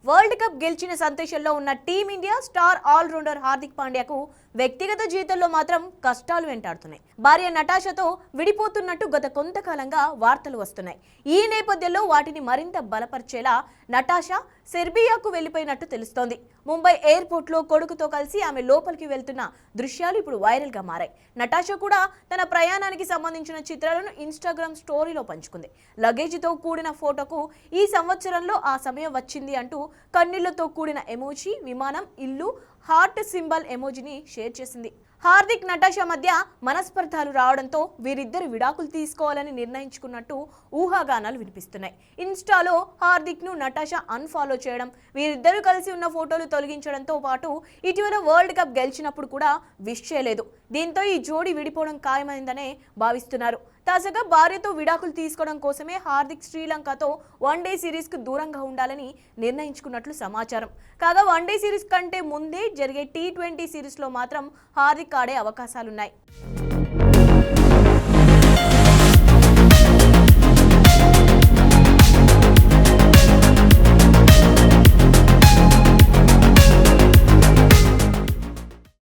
World cup గెలిచిన సంతోషంలో ఉన్న టీమిండియా స్టార్ ఆల్రౌండర్ హార్దిక్ పాండ్యాకు వ్యక్తిగత జీవితంలో మాత్రం కష్టాలు వెంటాడుతున్నాయి. భార్య నటాషాతో విడిపోతున్నట్టు గత కొంతకాలంగా వార్తలు వస్తున్నాయి. ఈ నేపథ్యంలో వాటిని మరింత బలపరిచేలా నటాషా సెర్బియాకు వెళ్లిపోయినట్టు తెలుస్తోంది. ముంబై ఎయిర్పోర్ట్ లో కొడుకుతో కలిసి ఆమె లోపలికి వెళ్తున్న దృశ్యాలు ఇప్పుడు వైరల్ గా మారాయి. నటాషా కూడా తన ప్రయాణానికి సంబంధించిన చిత్రాలను ఇన్స్టాగ్రామ్ స్టోరీలో పంచుకుంది. లగేజీతో కూడిన ఫోటోకు ఈ సంవత్సరంలో ఆ సమయం వచ్చింది అంటూ కన్నీళ్లతో కూడిన ఎమోజీ, విమానం, ఇల్లు, హార్ట్ సింబల్ ఎమోజీని షేర్ చేసింది. హార్దిక్ నటాషా మధ్య మనస్పర్ధాలు రావడంతో వీరిద్దరు విడాకులు తీసుకోవాలని నిర్ణయించుకున్నట్టు ఊహాగానాలు వినిపిస్తున్నాయి. ఇన్స్టాలో హార్దిక్ ను నటాషా అన్ఫాలో చేయడం, వీరిద్దరూ కలిసి ఉన్న ఫోటోలు తొలగించడంతో పాటు ఇటీవల వరల్డ్ కప్ గెలిచినప్పుడు కూడా విష్ చేయలేదు. దీంతో ఈ జోడీ విడిపోవడం ఖాయమైందనే భావిస్తున్నారు. తాజాగా భార్యతో విడాకులు తీసుకోవడం కోసమే హార్దిక్ శ్రీలంకతో వన్డే సిరీస్ కు దూరంగా ఉండాలని నిర్ణయించుకున్నట్లు సమాచారం. కాగా వన్డే సిరీస్ కంటే ముందే జరిగే T20 సిరీస్ లో మాత్రం హార్దిక్ ఆడే అవకాశాలున్నాయి.